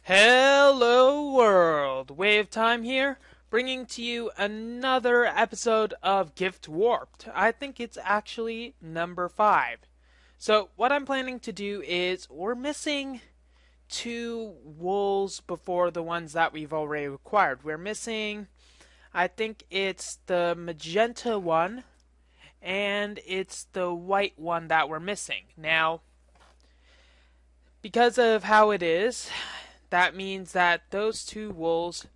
Hello world, WayofTime here, bringing to you another episode of Gift Warped. I think it's actually number 5. So what I'm planning to do is we're missing 2 wools before the ones that we've already acquired. We're missing, I think it's the magenta one and it's the white one that we're missing. Now, because of how it is, that means that those 2 wools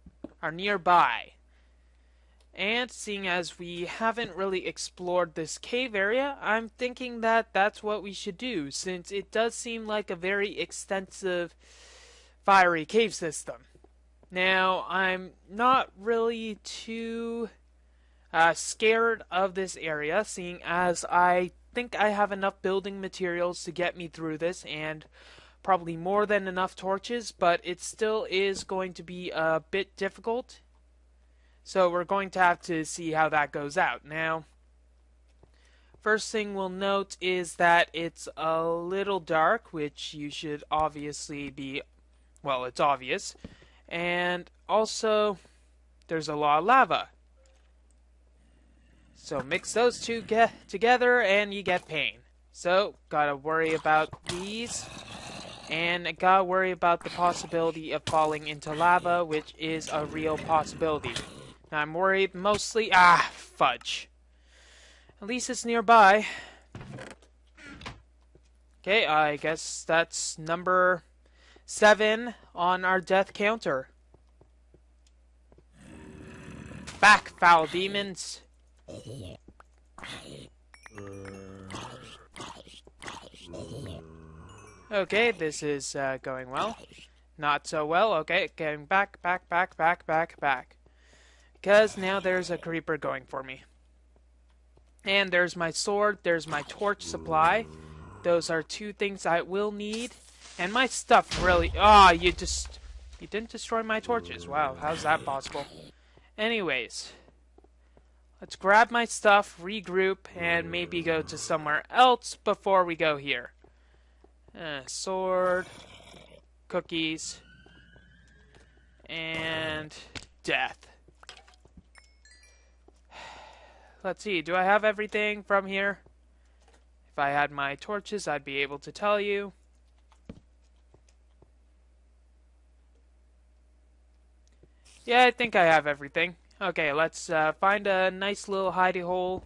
are nearby. And seeing as we haven't really explored this cave area, I'm thinking that that's what we should do, since it does seem like a very extensive fiery cave system. Now, I'm not really too scared of this area, seeing as I think I have enough building materials to get me through this, and probably more than enough torches, but it still is going to be a bit difficult. So we're going to have to see how that goes out. Now, first thing we'll note is that it's a little dark, which you should obviously be, well, it's obvious. And also, there's a lot of lava. So mix those two together and you get pain. So, gotta worry about these. And I gotta worry about the possibility of falling into lava, which is a real possibility. Now I'm worried mostly... fudge. At least it's nearby. Okay, I guess that's number 7 on our death counter. Back, foul demons! Okay, this is going well. Not so well. Okay, getting back. Because now there's a creeper going for me. And there's my sword, there's my torch supply. Those are 2 things I will need. And my stuff really... you didn't destroy my torches. Wow, how's that possible? Anyways, let's grab my stuff, regroup, and maybe go to somewhere else before we go here. Sword, cookies, and death. Let's see, do I have everything from here? If I had my torches, I'd be able to tell you. Yeah, I think I have everything. Okay, let's find a nice little hidey hole.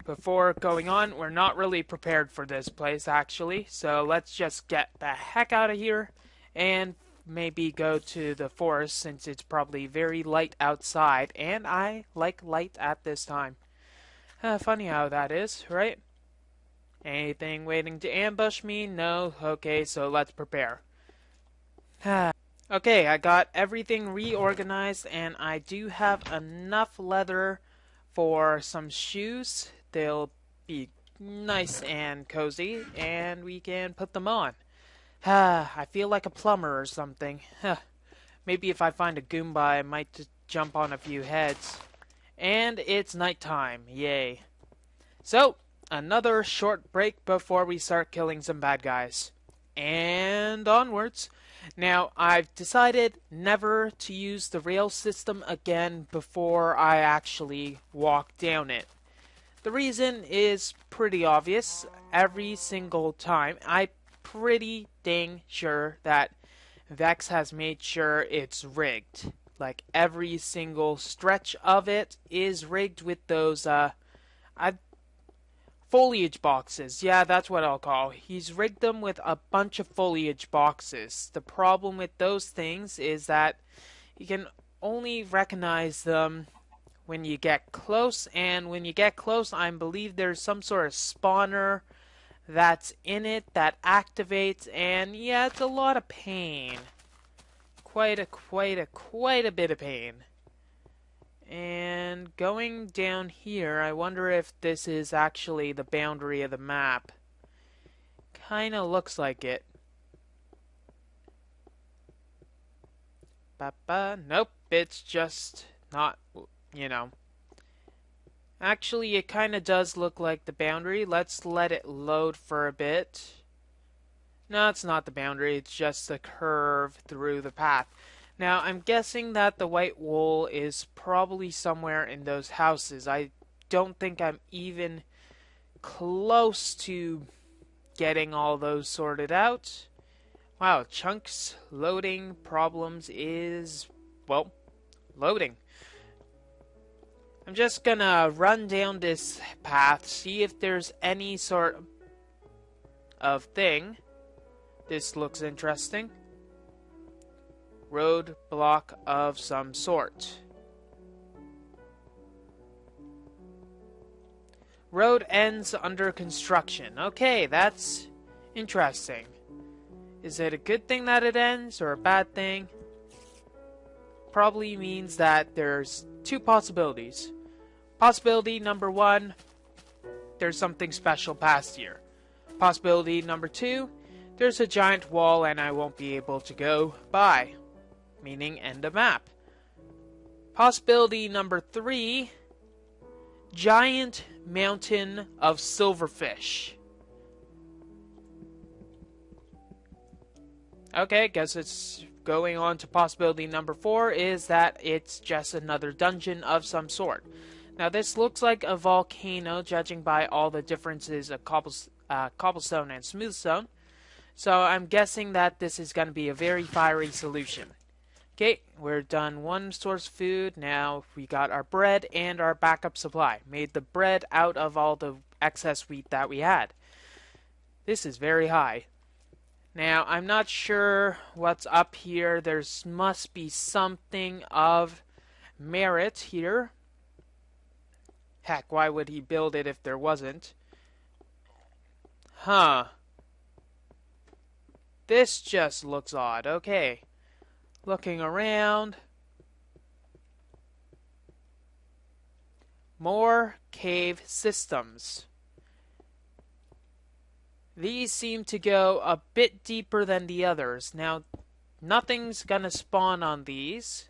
Before going on, we're not really prepared for this place, actually. So let's just get the heck out of here and maybe go to the forest, since it's probably very light outside. And I like light at this time. Funny how that is, right? Anything waiting to ambush me? No? Okay, so let's prepare. Okay, I got everything reorganized, and I do have enough leather for some shoes. They'll be nice and cozy, and we can put them on. I feel like a plumber or something. Maybe if I find a Goomba, I might just jump on a few heads. And it's nighttime, yay. So, another short break before we start killing some bad guys. And onwards. Now, I've decided never to use the rail system again before I actually walk down it. The reason is pretty obvious. Every single time, I'm pretty dang sure that Vex has made sure it's rigged. Like, every single stretch of it is rigged with those, foliage boxes. Yeah, that's what I'll call. He's rigged them with a bunch of foliage boxes. The problem with those things is that you can only recognize them when you get close, and when you get close, I believe there's some sort of spawner that's in it that activates, and yeah, it's a lot of pain. Quite a bit of pain. And going down here, I wonder if this is actually the boundary of the map. Kinda looks like it. Nope, it's just not, you know. Actually, it kinda does look like the boundary. Let's let it load for a bit. No, it's not the boundary, it's just the curve through the path. Now, I'm guessing that the white wool is probably somewhere in those houses. I don't think I'm even close to getting all those sorted out. Wow, chunks loading problems is, well, loading. I'm just gonna run down this path, see if there's any sort of thing. This looks interesting. Road block of some sort. Road ends under construction. Okay, that's interesting. Is it a good thing that it ends or a bad thing? Probably means that there's two possibilities. Possibility number one, there's something special past here. Possibility number two, there's a giant wall and I won't be able to go by, meaning end of map. Possibility number three, giant mountain of silverfish. Okay, guess it's going on to possibility number four, is that it's just another dungeon of some sort. Now this looks like a volcano, judging by all the differences of cobblestone and smooth stone. So I'm guessing that this is going to be a very fiery solution. Okay, we're done one source of food. Now we got our bread and our backup supply. Made the bread out of all the excess wheat that we had. This is very high. Now, I'm not sure what's up here. There must be something of merit here. Heck, why would he build it if there wasn't? Huh. This just looks odd. Okay. Looking around. More cave systems. These seem to go a bit deeper than the others. Now, nothing's gonna spawn on these.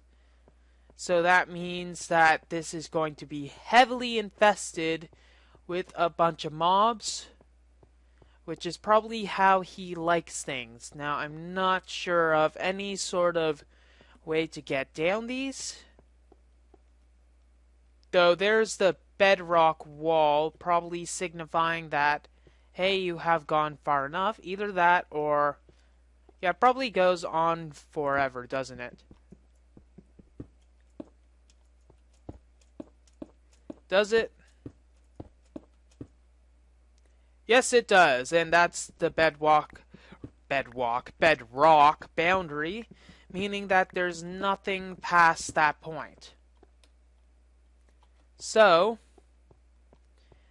So that means that this is going to be heavily infested with a bunch of mobs, which is probably how he likes things. Now, I'm not sure of any sort of way to get down these. Though there's the bedrock wall, probably signifying that, hey, you have gone far enough. Either that or, yeah, it probably goes on forever, doesn't it? Does it? Yes, it does, and that's the bedrock boundary, meaning that there's nothing past that point. So,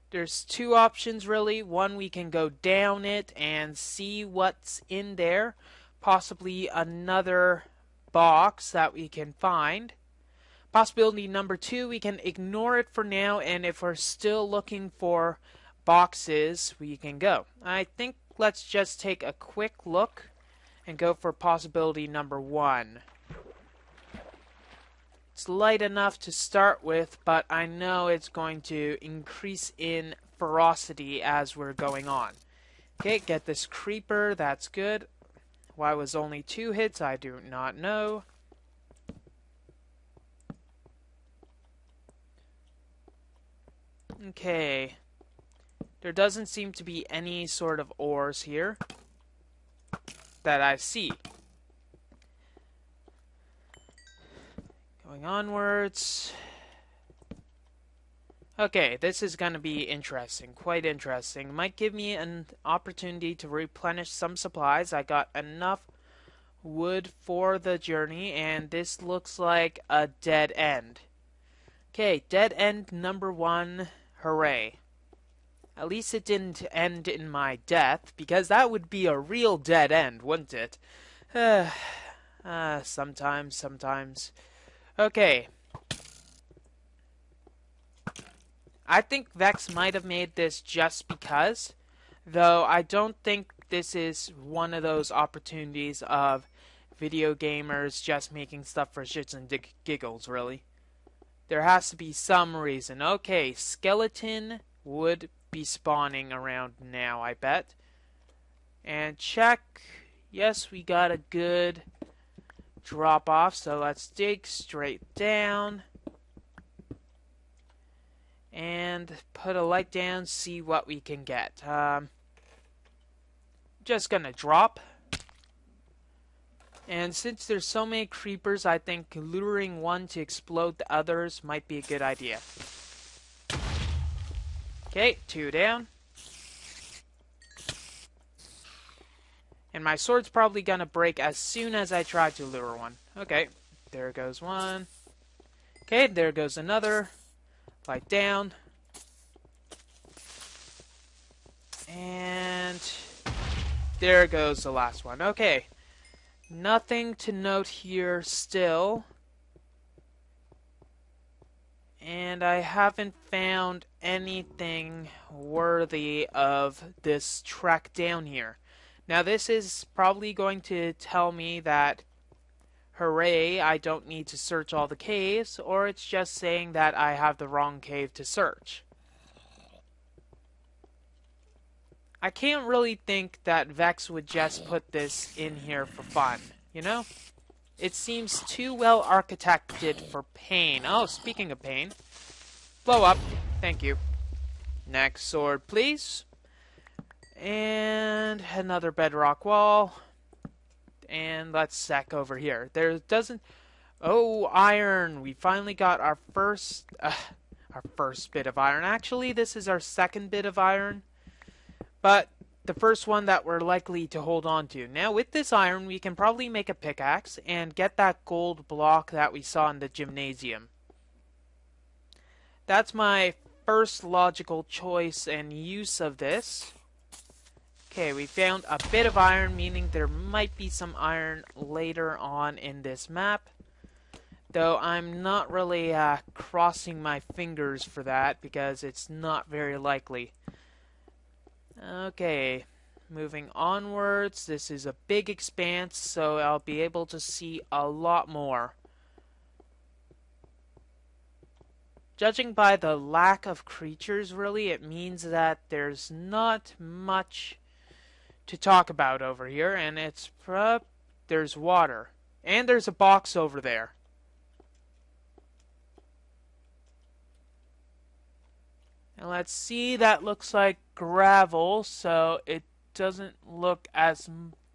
there's two options really. One, we can go down it and see what's in there. Possibly another box that we can find. Possibility number two, we can ignore it for now, and if we're still looking for boxes, we can go. I think let's just take a quick look and go for possibility number one. It's light enough to start with, but I know it's going to increase in ferocity as we're going on. Okay, get this creeper, that's good. Why was only 2 hits, I do not know. Okay. There doesn't seem to be any sort of ores here that I see. Going onwards. Okay, this is going to be interesting, quite interesting. Might give me an opportunity to replenish some supplies. I got enough wood for the journey, and this looks like a dead end. Okay, dead end number 1, hooray. At least it didn't end in my death, because that would be a real dead end, wouldn't it? Sometimes. Okay. I think Vex might have made this just because, though I don't think this is one of those opportunities of video gamers just making stuff for shits and giggles, really. There has to be some reason. Okay, skeleton would be spawning around now, I bet. And check. Yes, we got a good drop off, so let's dig straight down. And put a light down, see what we can get. Just gonna drop. And since there's so many creepers, I think luring one to explode the others might be a good idea. Okay, 2 down. And my sword's probably gonna break as soon as I try to lure one. Okay, there goes one. Okay, there goes another. Light down. And there goes the last one. Okay. Nothing to note here still. And I haven't found anything worthy of this trek down here. Now this is probably going to tell me that, hooray, I don't need to search all the caves, or it's just saying that I have the wrong cave to search. I can't really think that Vex would just put this in here for fun, you know? It seems too well architected for pain. Oh, speaking of pain. Blow up. Thank you. Next sword, please. And another bedrock wall. And let's sack over here. There doesn't... Oh, iron. We finally got our first bit of iron. Actually, this is our second bit of iron. But the first one that we're likely to hold on to. Now, with this iron, we can probably make a pickaxe and get that gold block that we saw in the gymnasium. That's my first logical choice and use of this. Okay, we found a bit of iron, meaning there might be some iron later on in this map. Though I'm not really crossing my fingers for that because it's not very likely. Okay, moving onwards. This is a big expanse, so I'll be able to see a lot more. Judging by the lack of creatures, really, it means that there's not much to talk about over here, and it's there's water. And there's a box over there. And let's see, that looks like gravel, so it doesn't look as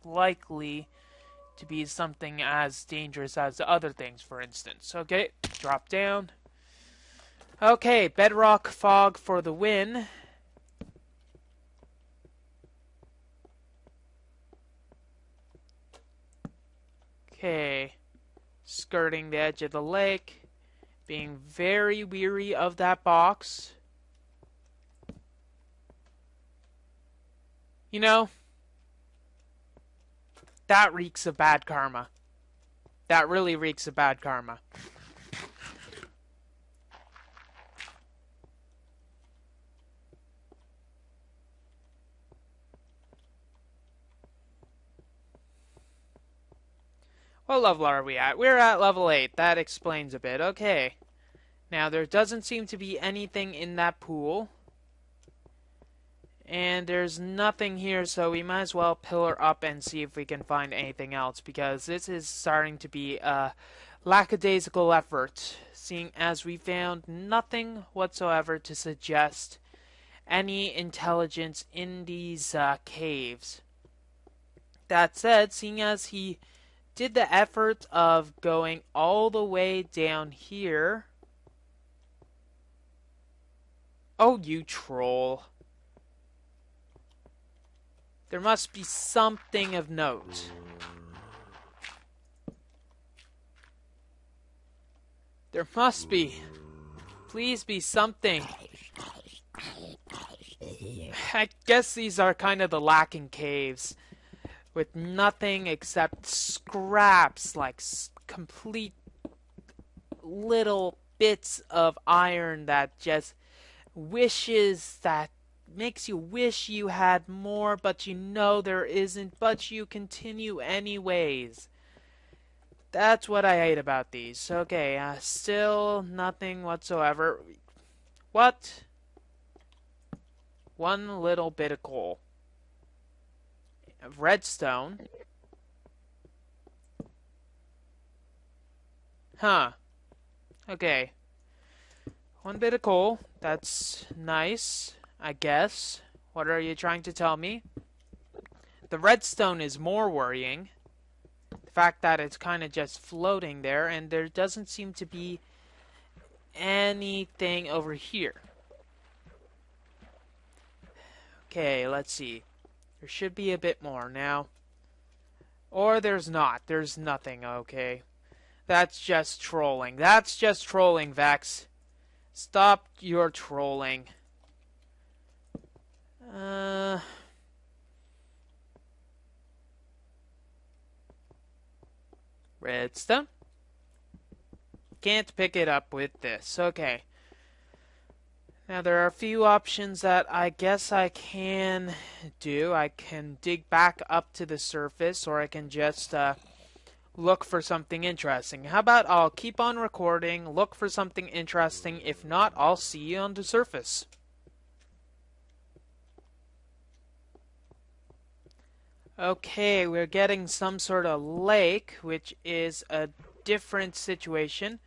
likely to be something as dangerous as the other things, for instance. Okay, drop down. Okay, bedrock fog for the win. Okay, skirting the edge of the lake, being very weary of that box. You know, that reeks of bad karma. That really reeks of bad karma. What level are we at? We're at level 8. That explains a bit. Okay. Now, there doesn't seem to be anything in that pool. And there's nothing here, so we might as well pillar up and see if we can find anything else, because this is starting to be a lackadaisical effort, seeing as we found nothing whatsoever to suggest any intelligence in these caves. That said, seeing as he did the effort of going all the way down here... Oh, you troll. There must be something of note. There must be. Please be something. I guess these are kind of the lacking caves. With nothing except scraps, like complete little bits of iron that just wishes that makes you wish you had more, but you know there isn't, but you continue anyways. That's what I hate about these. Okay, still nothing whatsoever. What? One little bit of coal. redstone. Huh. Okay. One bit of coal. That's nice, I guess. What are you trying to tell me? The redstone is more worrying. The fact that it's kind of just floating there, and there doesn't seem to be anything over here. Okay, let's see. There should be a bit more now. Or there's not. There's nothing, okay. That's just trolling. That's just trolling, Vex. Stop your trolling. Redstone. Can't pick it up with this. Okay. Now there are a few options that I guess I can do. I can dig back up to the surface, or I can just look for something interesting. How about I'll keep on recording, look for something interesting. If not, I'll see you on the surface. Okay, we're getting some sort of lake, which is a different situation.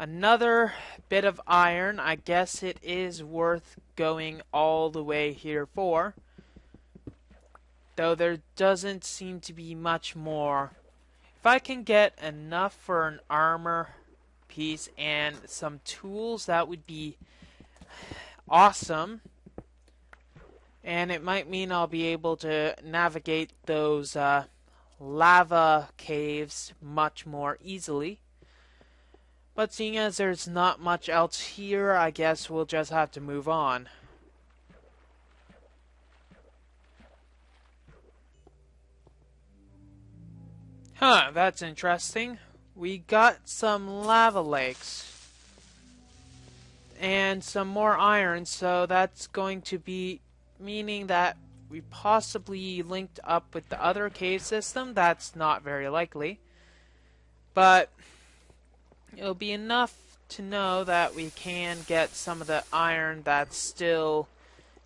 Another bit of iron. I guess it is worth going all the way here for. Though there doesn't seem to be much more. If I can get enough for an armor piece and some tools, that would be awesome. And it might mean I'll be able to navigate those lava caves much more easily. But seeing as there's not much else here, I guess we'll just have to move on. Huh, that's interesting. We got some lava lakes. And some more iron, so that's going to be meaning that we possibly linked up with the other cave system. That's not very likely. But it'll be enough to know that we can get some of the iron that's still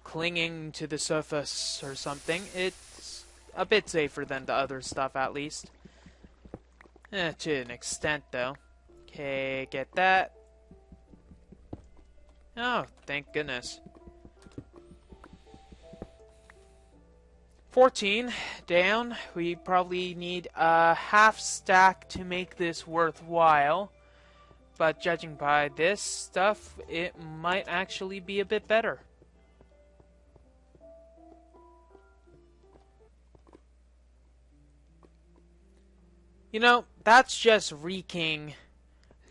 clinging to the surface or something. It's a bit safer than the other stuff, at least. To an extent, though. Okay, get that. Oh, thank goodness. 14 down. We probably need a half stack to make this worthwhile. But judging by this stuff, it might actually be a bit better. You know, that's just reeking,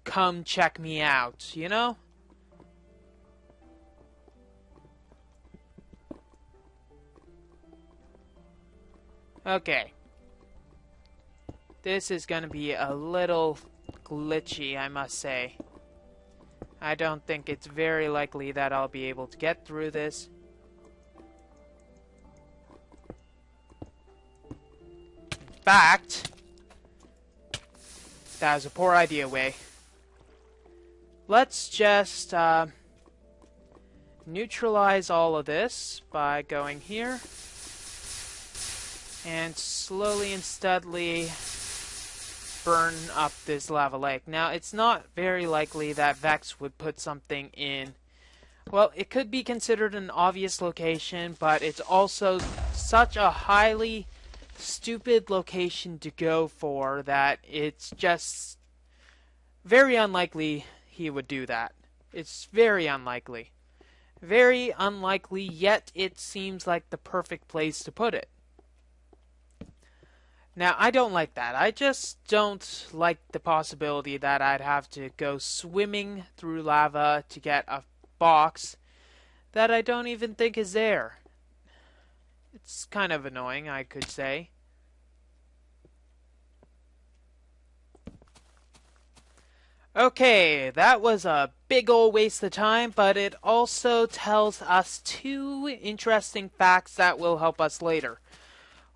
come check me out, you know? Okay. This is gonna be a little glitchy, I must say. I don't think it's very likely that I'll be able to get through this. In fact, that was a poor idea, Way. Let's just neutralize all of this by going here and slowly and steadily burn up this lava lake. Now, it's not very likely that Vex would put something in. Well, it could be considered an obvious location, but it's also such a highly stupid location to go for that it's just very unlikely he would do that. It's very unlikely. Very unlikely, yet it seems like the perfect place to put it. Now, I don't like that. I just don't like the possibility that I'd have to go swimming through lava to get a box that I don't even think is there. It's kind of annoying, I could say. Okay, that was a big ol' waste of time, but it also tells us two interesting facts that will help us later.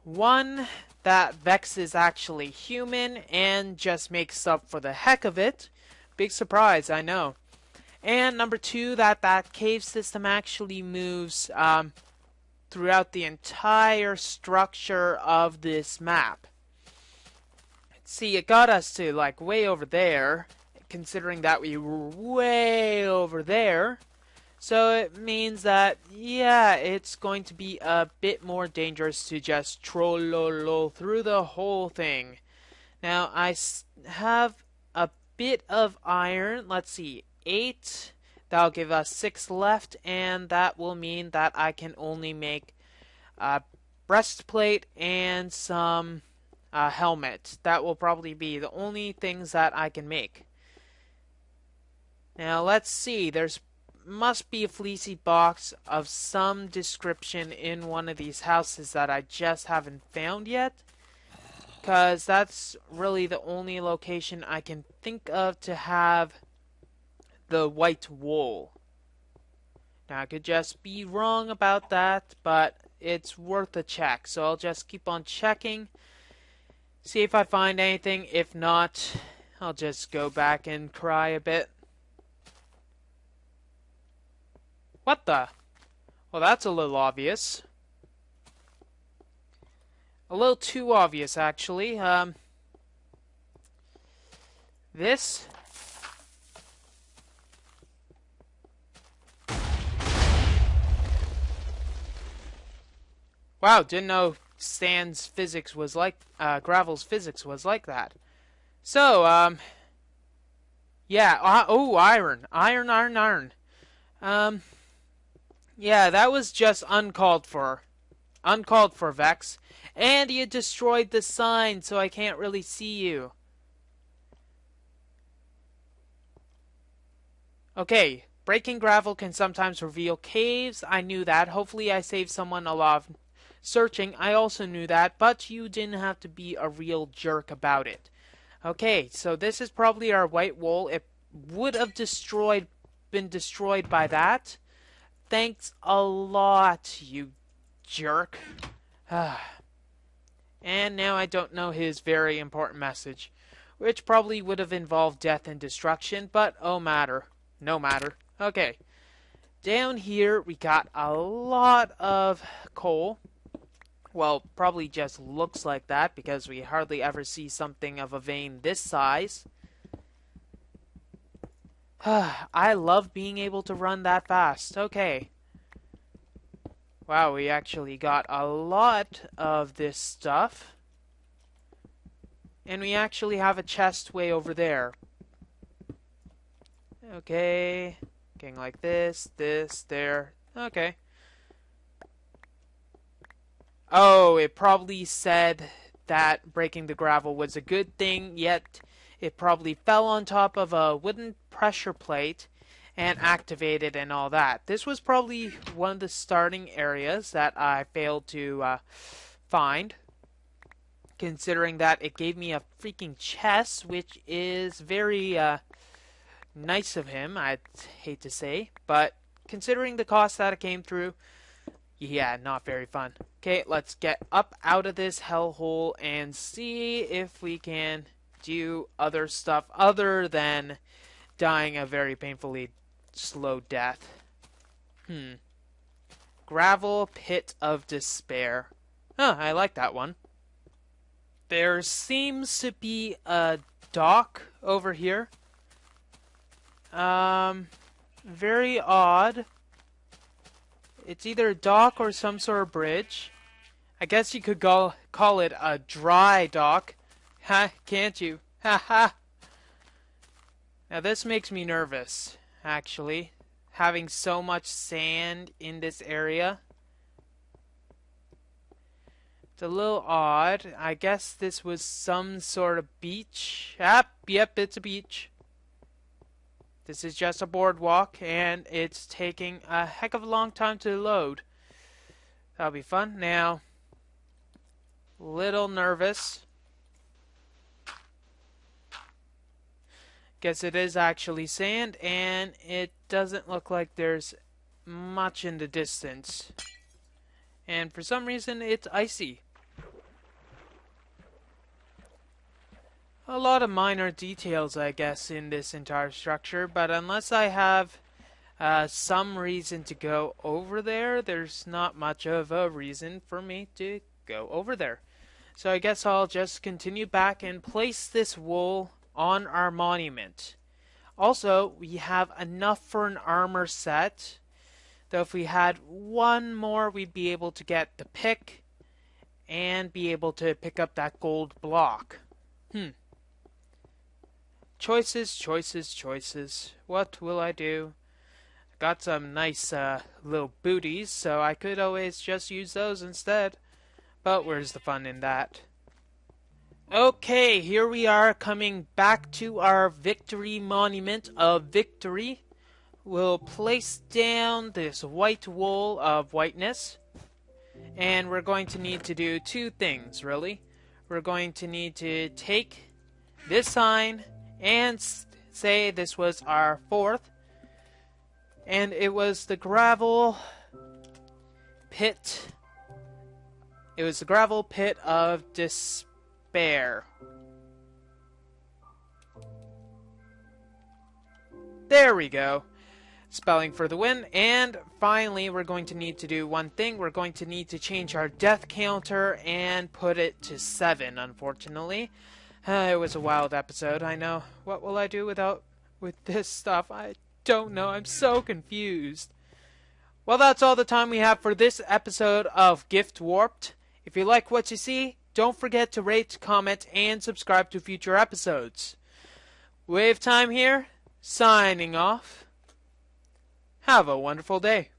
One, that Vex is actually human and just makes up for the heck of it. Big surprise, I know. And number two, that cave system actually moves throughout the entire structure of this map. See, it got us to, like, way over there, considering that we were way over there. So it means that, yeah, it's going to be a bit more dangerous to just troll through the whole thing. Now, have a bit of iron. Let's see, 8. That'll give us 6 left, and that will mean that I can only make a breastplate and some helmet. That will probably be the only things that I can make. Now, let's see. There's must be a fleecy box of some description in one of these houses that I just haven't found yet. Because that's really the only location I can think of to have the white wool. Now, I could just be wrong about that, but it's worth a check. So I'll just keep on checking, see if I find anything. If not, I'll just go back and cry a bit. What the? Well, that's a little obvious. A little too obvious, actually. This? Wow, didn't know sand's physics was like, gravel's physics was like that. So, yeah, oh, iron. Iron. Yeah, that was just uncalled for. Uncalled for, Vex. And you destroyed the sign, so I can't really see you. Okay, breaking gravel can sometimes reveal caves. I knew that. Hopefully I saved someone a lot of searching. I also knew that, but you didn't have to be a real jerk about it. Okay, so this is probably our white wool. It would have been destroyed by that. Thanks a lot, you jerk. And now I don't know his very important message, which probably would have involved death and destruction, but no matter. Okay, down here we got a lot of coal. Well, probably just looks like that because we hardly ever see something of a vein this size. I love being able to run that fast. Okay. Wow, we actually got a lot of this stuff. And we actually have a chest way over there. Okay. Getting like this, there. Okay. Oh, it probably said that breaking the gravel was a good thing, yet it probably fell on top of a wooden pressure plate and activated and all that. This was probably one of the starting areas that I failed to find, considering that it gave me a freaking chest, which is very nice of him, I'd hate to say, but considering the cost that it came through, yeah, not very fun. Okay, let's get up out of this hellhole and see if we can do other stuff other than dying a very painfully slow death. Gravel Pit of Despair. Huh, I like that one. There seems to be a dock over here. Very odd. It's either a dock or some sort of bridge. I guess you could call it a dry dock. Ha, can't you? Ha ha. Now this makes me nervous, actually. Having so much sand in this area. It's a little odd. I guess this was some sort of beach. Yep, it's a beach. This is just a boardwalk, and it's taking a heck of a long time to load. That'll be fun. Now, little nervous. Guess it is actually sand, and it doesn't look like there's much in the distance. And for some reason, it's icy. A lot of minor details, I guess, in this entire structure, but unless I have some reason to go over there. There's not much of a reason for me to go over there. So I guess I'll just continue back and place this wool on our monument. Also, we have enough for an armor set. Though if we had one more, we'd be able to get the pick and be able to pick up that gold block. Choices, choices, choices. What will I do? Got some nice little booties, so I could always just use those instead. But where's the fun in that? Okay, here we are coming back to our victory monument of victory. We'll place down this white wool of whiteness. And we're going to need to do two things, really. We're going to need to take this sign and say this was our fourth. And it was the gravel pit. It was the gravel pit of despair. There we go. Spelling for the win. And finally, we're going to need to do one thing. We're going to need to change our death counter and put it to 7, unfortunately. It was a wild episode, I know. What will I do with this stuff? I don't know. I'm so confused. Well, that's all the time we have for this episode of Gift Warped. If you like what you see, don't forget to rate, comment, and subscribe to future episodes. WayofTime here, signing off. Have a wonderful day.